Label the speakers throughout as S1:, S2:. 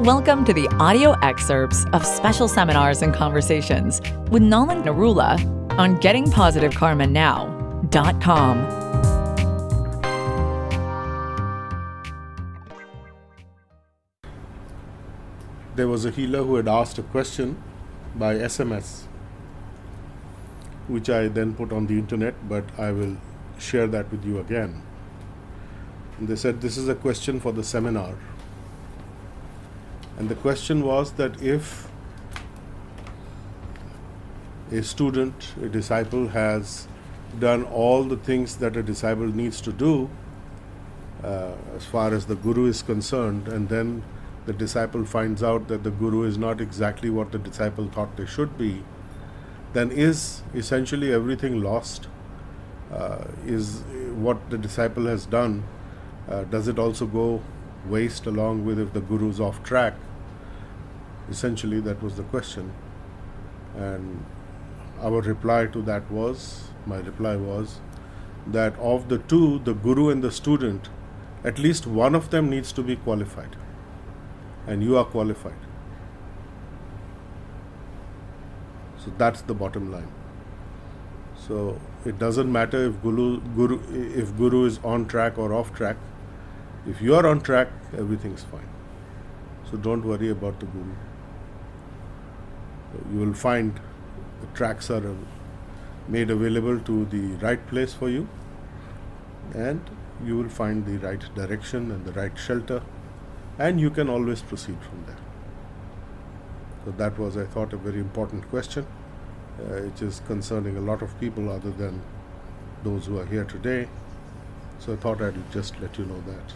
S1: Welcome to the audio excerpts of special seminars and conversations with Nolan Narula on gettingpositivekarmanow.com.
S2: There was a healer who had asked a question by SMS, which I then put on the internet, but I will share that with you again. And they said, this is a question for the seminar. And the question was that if a student, a disciple has done all the things that a disciple needs to do as far as the guru is concerned, and then the disciple finds out that the guru is not exactly what the disciple thought they should be, then is essentially everything lost? Is what the disciple has done, does it also go waste along with if the guru is off track? Essentially, that was the question. And our reply to that was, my reply was, that of the two, the guru and the student, at least one of them needs to be qualified. And you are qualified. So that's the bottom line. So it doesn't matter if guru is on track or off track. If you are on track, everything's fine. So don't worry about the guru. You will find the tracks are made available to the right place for you, and you will find the right direction and the right shelter, and you can always proceed from there. So that was, I thought, a very important question, which is concerning a lot of people other than those who are here today. So I thought I'd just let you know that.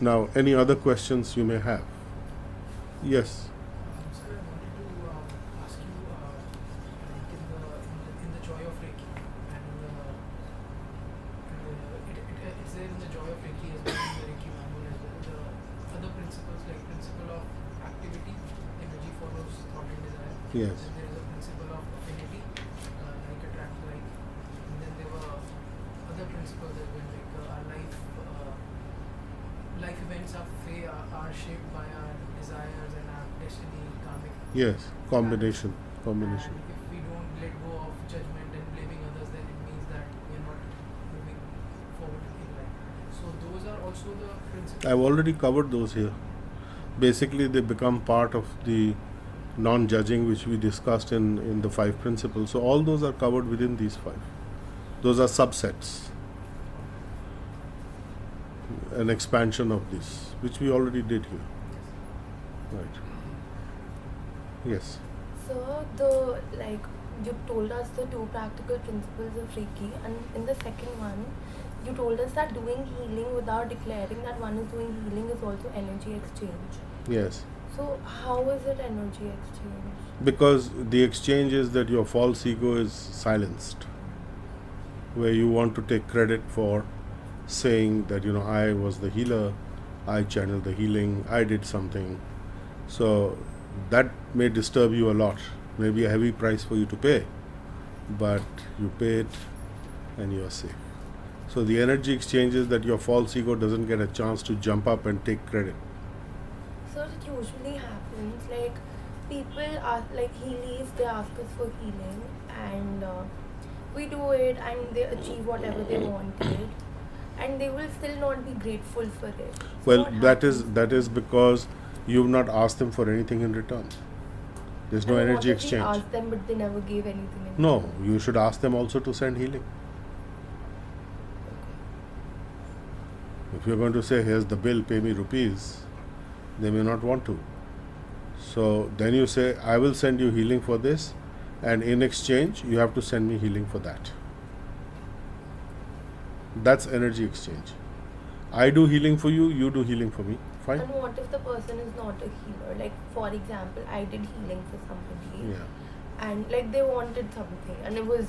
S2: Now, any other questions you may have? Yes.
S3: Sir, I wanted to ask you, like in the joy of Reiki, and it's there in the joy of Reiki as well as the Reiki manual as well. The other principles, like principle of activity, energy follows thought and desire.
S2: Yes.
S3: Then there is a principle of affinity, like attract like, and then there were other principles as well, like our life events are shaped by our desires and our destiny, karmic.
S2: Yes, combination.
S3: And if we don't let go of judgment and blaming others, then it means that we are not moving forward in life. So those are also the principles.
S2: I've already covered those here. Basically, they become part of the non-judging which we discussed in the 5 principles. So all those are covered within these 5. Those are subsets. An expansion of this, which we already did here. Right. Yes.
S4: So you told us the 2 practical principles of Reiki, and in the second one, you told us that doing healing without declaring that one is doing healing is also energy exchange.
S2: Yes.
S4: So how is it energy exchange?
S2: Because the exchange is that your false ego is silenced, where you want to take credit for saying that, I was the healer, I channeled the healing, I did something. So that may disturb you a lot, maybe a heavy price for you to pay, but you pay it and you are safe. So the energy exchange is that your false ego doesn't get a chance to jump up and take credit.
S4: So it usually happens, like people are like healies, they ask us for healing, and we do it and they achieve whatever they wanted, and they will still not be grateful for it. So
S2: Well,
S4: what
S2: that
S4: happens?
S2: is because you've not asked them for anything in return. There's no
S4: And what
S2: energy
S4: if we
S2: exchange.
S4: asked them but they never gave anything in
S2: No,
S4: return?
S2: you should ask them also to send healing. If you're going to say, here's the bill, pay me rupees, they may not want to. So then you say, I will send you healing for this, and in exchange, you have to send me healing for that. That's energy exchange. I do healing for you, you do healing for me. Fine?
S4: And what if the person is not a healer? Like, for example, I did healing for somebody,
S2: Yeah.
S4: and like they wanted something and it was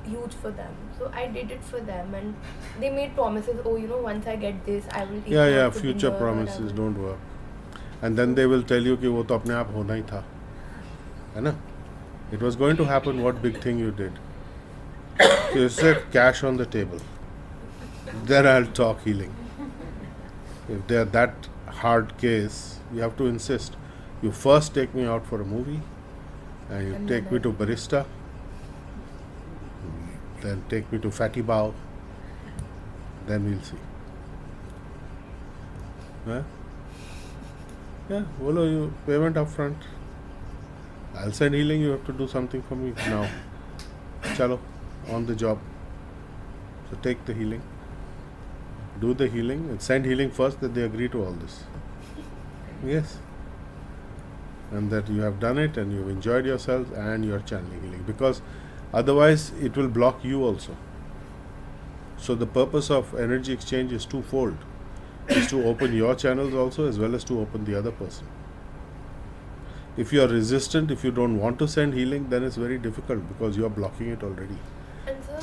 S4: huge for them. So I did it for them, and they made promises, once I get this, I will take care
S2: Yeah,
S4: of the
S2: future
S4: dinner, or I
S2: promises
S4: will-
S2: don't work. And then they will tell you कि वो तो अपने आप होना ही था, है ना? It was going to happen. What big thing you did? So you said cash on the table. Then I'll talk healing. If they are that hard case, you have to insist. You first take me out for a movie, and you
S4: And
S2: take
S4: then
S2: me to Barista, then take me to Fatty Bao, then we'll see. Huh? Yeah, bolo, you payment up front. I'll send healing, you have to do something for me now. Chalo, on the job. So take the healing, do the healing, and send healing first that they agree to all this. Yes. And that you have done it and you've enjoyed yourself and you're channeling healing. Because otherwise it will block you also. So the purpose of energy exchange is twofold. Is to open your channels also as well as to open the other person. If you are resistant, if you don't want to send healing, then it's very difficult because you are blocking it already.
S4: And so,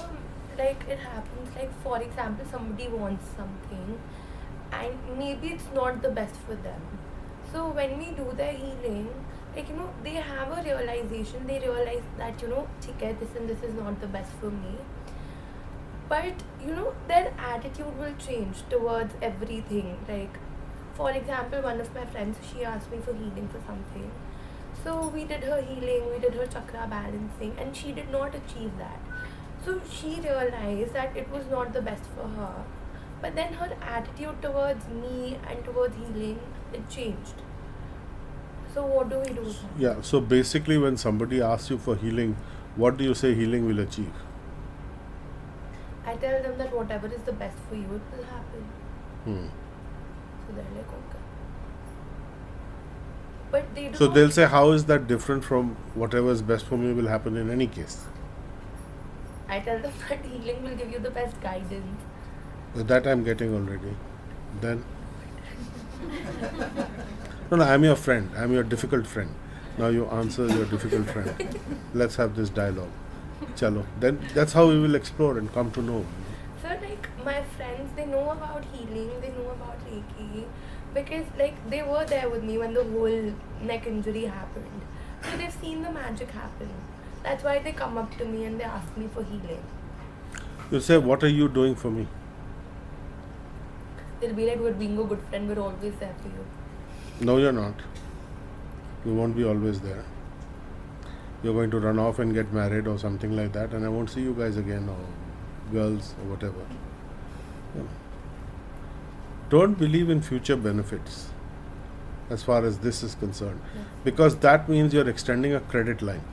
S4: like, it happens, like, for example, somebody wants something and maybe it's not the best for them. So, when we do the healing, like, they have a realization, they realize that, "ठीक है, this and this is not the best for me." But, their attitude will change towards everything. Like, for example, one of my friends, she asked me for healing for something. So we did her healing, we did her chakra balancing, and she did not achieve that. So she realized that it was not the best for her. But then her attitude towards me and towards healing, it changed. So what do we do with that?
S2: Yeah, so basically when somebody asks you for healing, what do you say healing will achieve?
S4: I tell them that whatever is the best for you, it will happen.
S2: Hmm.
S4: So they're like, okay. But they do
S2: So
S4: not-
S2: they'll say, how is that different from whatever is best for me will happen in any case?
S4: I tell them that healing will give you the best guidance.
S2: That I'm getting already. Then? No, I'm your friend. I'm your difficult friend. Now you answer your difficult friend. Let's have this dialogue. Chalo. Then that's how we will explore and come to know.
S4: So, like, my friends, they know about healing, they know about Reiki, because, like, they were there with me when the whole neck injury happened. So, they've seen the magic happen. That's why they come up to me and they ask me for healing.
S2: You say, what are you doing for me?
S4: They'll be like, we're being a good friend, we're always there for you.
S2: No, you're not. You won't be always there. You're going to run off and get married or something like that, and I won't see you guys again, or girls, or whatever. Yeah. Don't believe in future benefits as far as this is concerned,
S4: Yeah.
S2: because that means you're extending a credit line.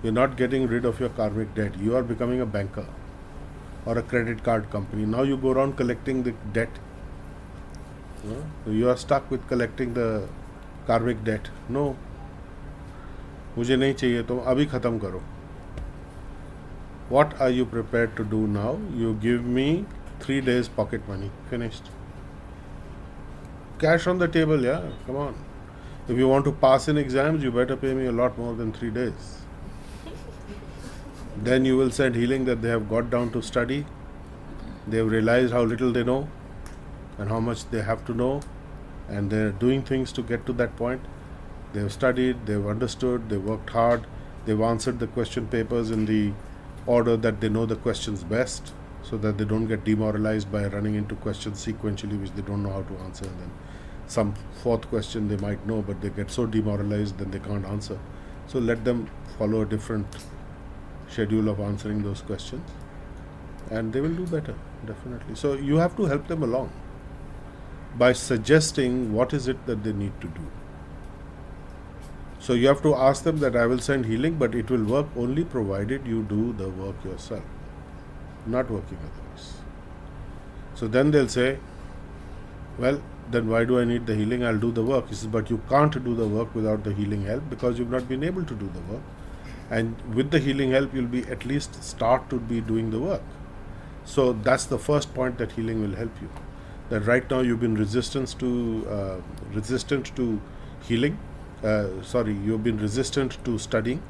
S2: You're not getting rid of your karmic debt. You are becoming a banker or a credit card company. Now you go around collecting the debt. You are stuck with collecting the karmic debt. No. मुझे नहीं चाहिए, तुम अभी ख़त्म करो. What are you prepared to do now? You give me 3 days pocket money. Finished. Cash on the table, yeah. Come on. If you want to pass in exams, you better pay me a lot more than 3 days. Then you will send healing that they have got down to study. They have realized how little they know and how much they have to know, and they are doing things to get to that point. They have studied, they have understood, they worked hard, they've answered the question papers in the order that they know the questions best, so that they don't get demoralized by running into questions sequentially which they don't know how to answer, and then some fourth question they might know but they get so demoralized then they can't answer. So let them follow a different schedule of answering those questions and they will do better, definitely. So you have to help them along by suggesting what is it that they need to do. So you have to ask them that I will send healing, but it will work only provided you do the work yourself, not working otherwise. So then they'll say, well, then why do I need the healing? I'll do the work. He says, but you can't do the work without the healing help because you've not been able to do the work. And with the healing help, you'll be at least start to be doing the work. So that's the first point that healing will help you. That right now you've been resistant to healing. You've been resistant to studying,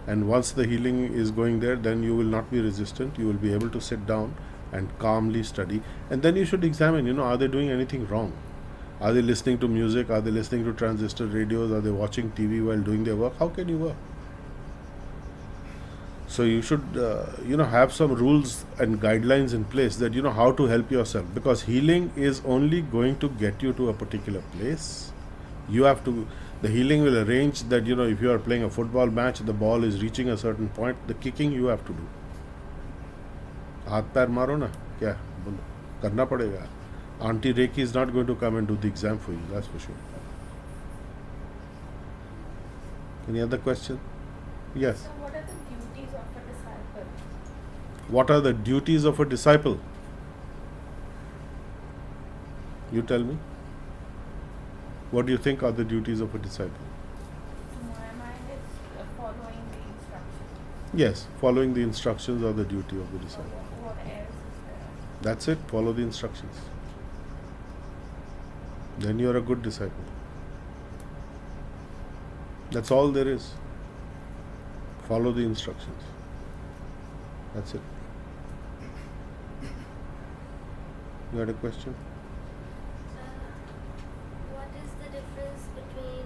S2: and once the healing is going there, then you will not be resistant. You will be able to sit down and calmly study, and then you should examine, are they doing anything wrong? Are they listening to music? Are they listening to transistor radios? Are they watching TV while doing their work? How can you work? So you should, have some rules and guidelines in place that you know how to help yourself, because healing is only going to get you to a particular place. You have to. The healing will arrange that if you are playing a football match, the ball is reaching a certain point. The kicking you have to do. हाथ पैर मारो ना क्या बोलो करना पड़ेगा. Auntie Reiki is not going to come and do the exam for you. That's for sure. Any other question? Yes.
S4: So what are the duties of a disciple?
S2: What are the duties of a disciple? You tell me. What do you think are the duties of a disciple?
S4: To my mind, it's following the instructions.
S2: Yes, following the instructions are the duty of the disciple.
S4: What else is there?
S2: That's it. Follow the instructions. Then you are a good disciple. That's all there is. Follow the instructions. That's it. You had a question?
S5: What is the difference between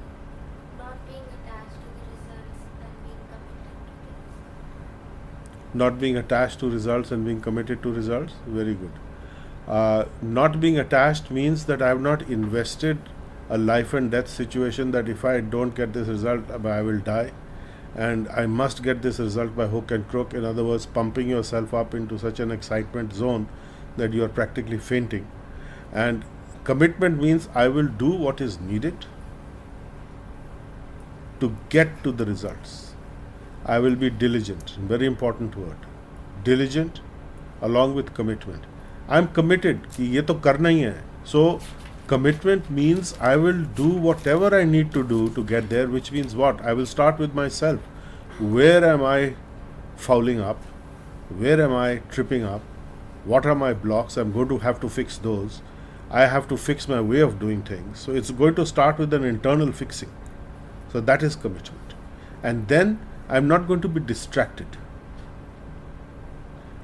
S5: not being attached to the results and being committed to the results?
S2: Not being attached to results and being committed to results? Very good. Not being attached means that I have not invested a life and death situation that if I don't get this result, I will die. And I must get this result by hook and crook. In other words, pumping yourself up into such an excitement zone that you are practically fainting. And commitment means I will do what is needed to get to the results. I will be diligent. Very important word. Diligent along with commitment. I am committed कि ये तो करना ही है. So commitment means I will do whatever I need to do to get there, which means what? I will start with myself. Where am I fouling up? Where am I tripping up? What are my blocks? I'm going to have to fix those. I have to fix my way of doing things. So it's going to start with an internal fixing. So that is commitment. And then I'm not going to be distracted.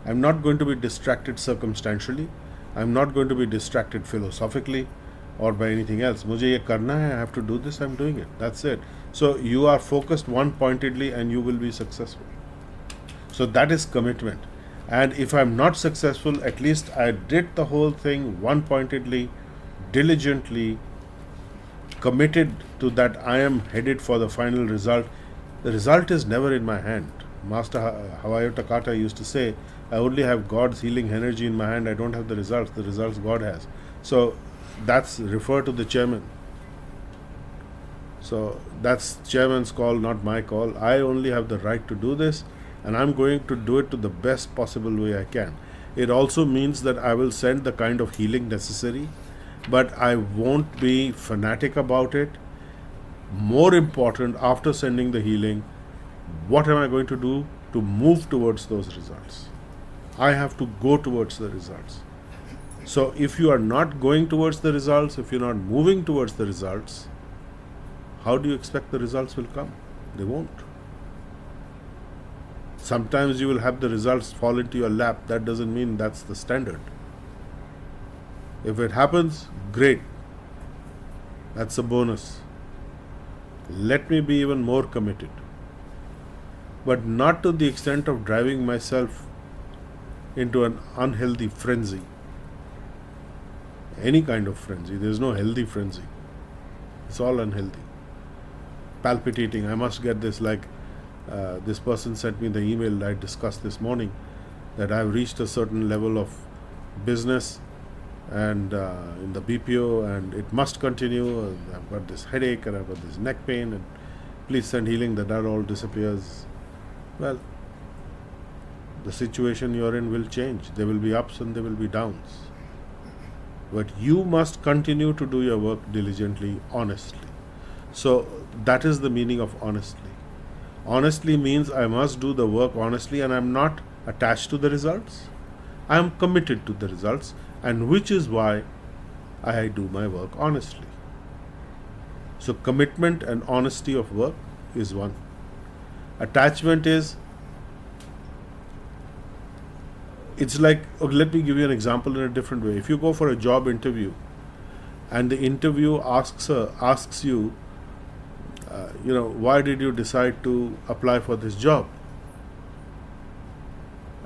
S2: I'm not going to be distracted circumstantially. I'm not going to be distracted philosophically or by anything else. मुझे ये करना है, I have to do this, I'm doing it. That's it. So you are focused one-pointedly and you will be successful. So that is commitment. And if I'm not successful, at least I did the whole thing one-pointedly, diligently, committed to that I am headed for the final result. The result is never in my hand. Master Hawayo Takata used to say, I only have God's healing energy in my hand. I don't have the results God has. So that's refer to the chairman. So that's chairman's call, not my call. I only have the right to do this, and I'm going to do it to the best possible way I can. It also means that I will send the kind of healing necessary, but I won't be fanatic about it. More important, after sending the healing, what am I going to do to move towards those results? I have to go towards the results. So if you are not going towards the results, if you're not moving towards the results, how do you expect the results will come? They won't. Sometimes you will have the results fall into your lap. That doesn't mean that's the standard. If it happens, great. That's a bonus. Let me be even more committed. But not to the extent of driving myself into an unhealthy frenzy. Any kind of frenzy. There is no healthy frenzy. It's all unhealthy. Palpitating, I must get this, like this person sent me the email I discussed this morning, that I have reached a certain level of business and in the BPO, and it must continue. I've got this headache and I've got this neck pain, and please send healing that all disappears. Well, the situation you're in will change. There will be ups and there will be downs. But you must continue to do your work diligently, honestly. So that is the meaning of honestly. Honestly means I must do the work honestly, and I'm not attached to the results. I am committed to the results, and which is why I do my work honestly. So commitment and honesty of work is one. Attachment is, it's like, okay, let me give you an example in a different way. If you go for a job interview and the interview asks you, why did you decide to apply for this job?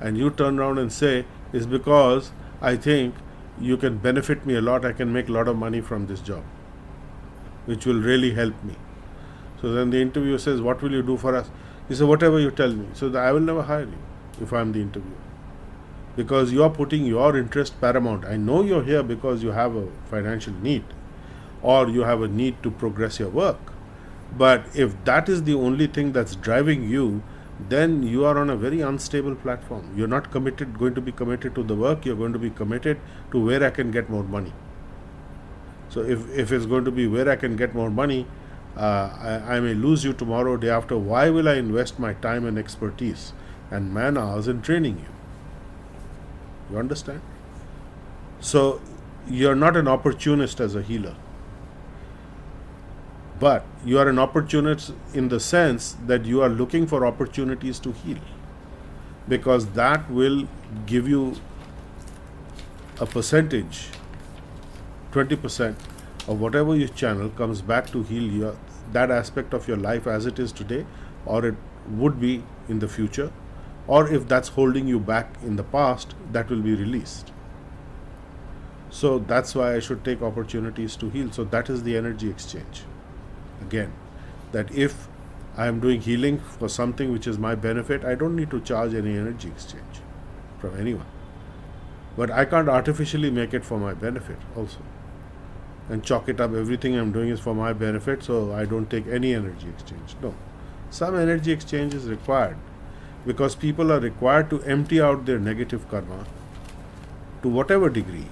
S2: and you turn around and say, is because I think you can benefit me a lot, I can make a lot of money from this job, which will really help me. So then the interviewer says, what will you do for us? He says, whatever you tell me. So I will never hire you if I am the interviewer. Because you are putting your interest paramount. I know you're here because you have a financial need or you have a need to progress your work. But if that is the only thing that's driving you, then you are on a very unstable platform. You're not going to be committed to the work, you're going to be committed to where I can get more money. So if it's going to be where I can get more money, I may lose you tomorrow, day after. Why will I invest my time and expertise and man hours in training you? You understand? So you're not an opportunist as a healer. But you are an opportunist in the sense that you are looking for opportunities to heal. Because that will give you a percentage, 20% of whatever you channel comes back to heal that aspect of your life as it is today, or it would be in the future, or if that's holding you back in the past, that will be released. So that's why I should take opportunities to heal. So that is the energy exchange. Again, that if I am doing healing for something which is my benefit, I don't need to charge any energy exchange from anyone. But I can't artificially make it for my benefit also and chalk it up, everything I'm doing is for my benefit, so I don't take any energy exchange. No. Some energy exchange is required because people are required to empty out their negative karma to whatever degree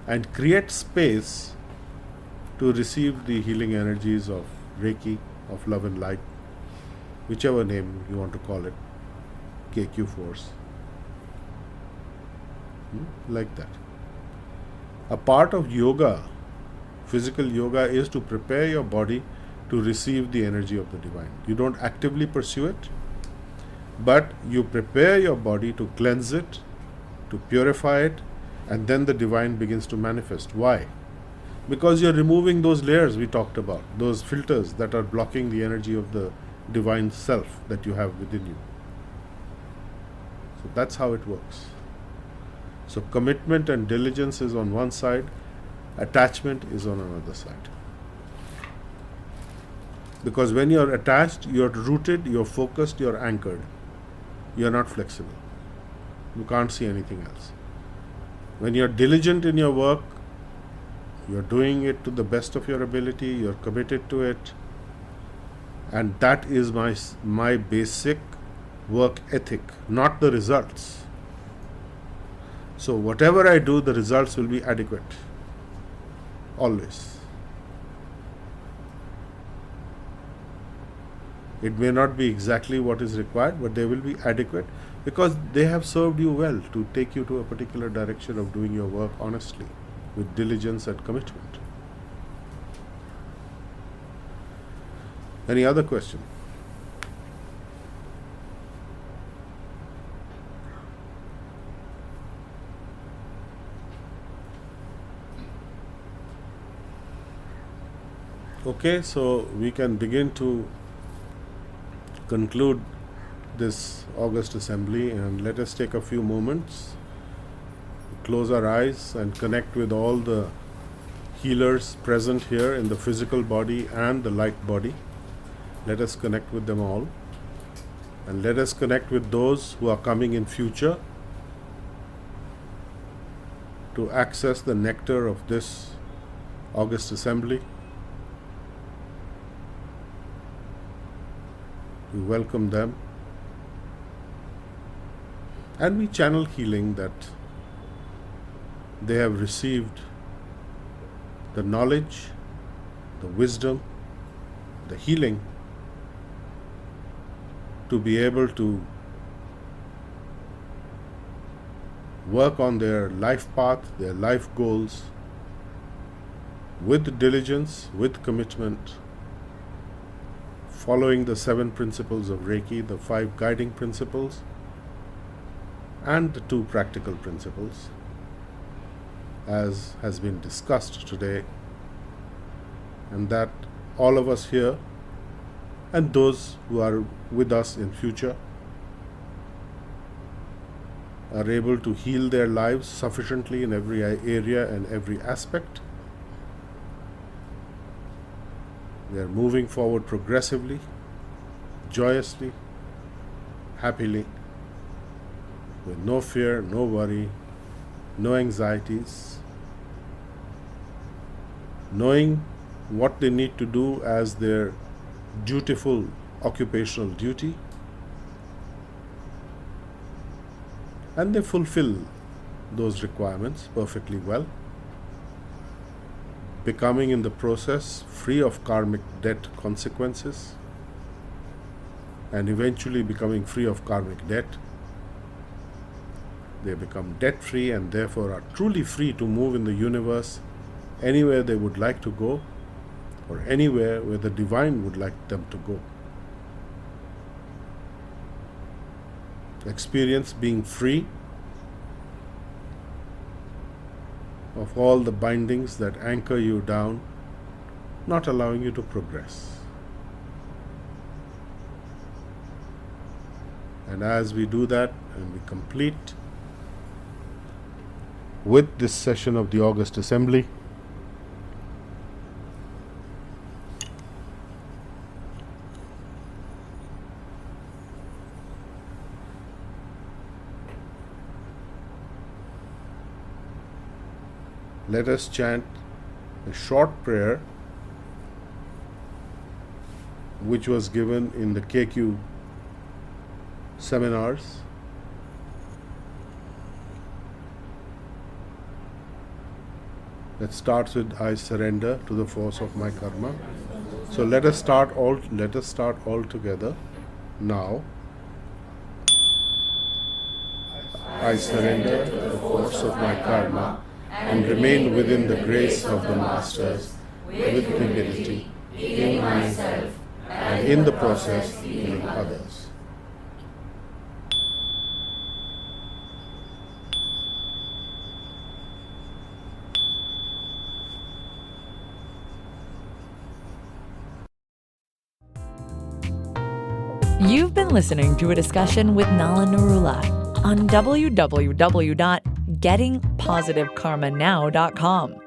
S2: and create space to receive the healing energies of Reiki, of love and light, whichever name you want to call it, KQ force. Like that. A part of yoga, physical yoga, is to prepare your body to receive the energy of the divine. You don't actively pursue it, but you prepare your body to cleanse it, to purify it, and then the divine begins to manifest. Why? Because you're removing those layers we talked about, those filters that are blocking the energy of the divine self that you have within you. So that's how it works. So commitment and diligence is on one side, attachment is on another side. Because when you're attached, you're rooted, you're focused, you're anchored. You're not flexible. You can't see anything else. When you're diligent in your work, you're doing it to the best of your ability, you're committed to it, and that is my basic work ethic, not the results. So whatever I do, the results will be adequate. Always. It may not be exactly what is required, but they will be adequate because they have served you well to take you to a particular direction of doing your work honestly, with diligence and commitment. Any other question? Okay, so we can begin to conclude this August assembly, and let us take a few moments, close our eyes and connect with all the healers present here in the physical body and the light body. Let us connect with them all, and let us connect with those who are coming in future to access the nectar of this August assembly. We welcome them, and we channel healing that they have received the knowledge, the wisdom, the healing to be able to work on their life path, their life goals with diligence, with commitment, following the 7 principles of Reiki, the 5 guiding principles, and the 2 practical principles, as has been discussed today, and that all of us here and those who are with us in future are able to heal their lives sufficiently in every area and every aspect. They are moving forward progressively, joyously, happily, with no fear, no worry, no anxieties, knowing what they need to do as their dutiful occupational duty, and they fulfill those requirements perfectly well, becoming in the process free of karmic debt consequences, and eventually becoming free of karmic debt. They become debt free and therefore are truly free to move in the universe anywhere they would like to go, or anywhere where the divine would like them to go. Experience being free of all the bindings that anchor you down, not allowing you to progress. And as we do that and we complete with this session of the August Assembly, let us chant a short prayer which was given in the KQ seminars. That starts with I surrender to the force of my karma. So let us start all together now. I surrender to the force of my karma and remain within the grace of the Masters with humility, healing myself and in the process healing others.
S1: You've been listening to a discussion with Nala Narula on www.gettingpositivekarmanow.com.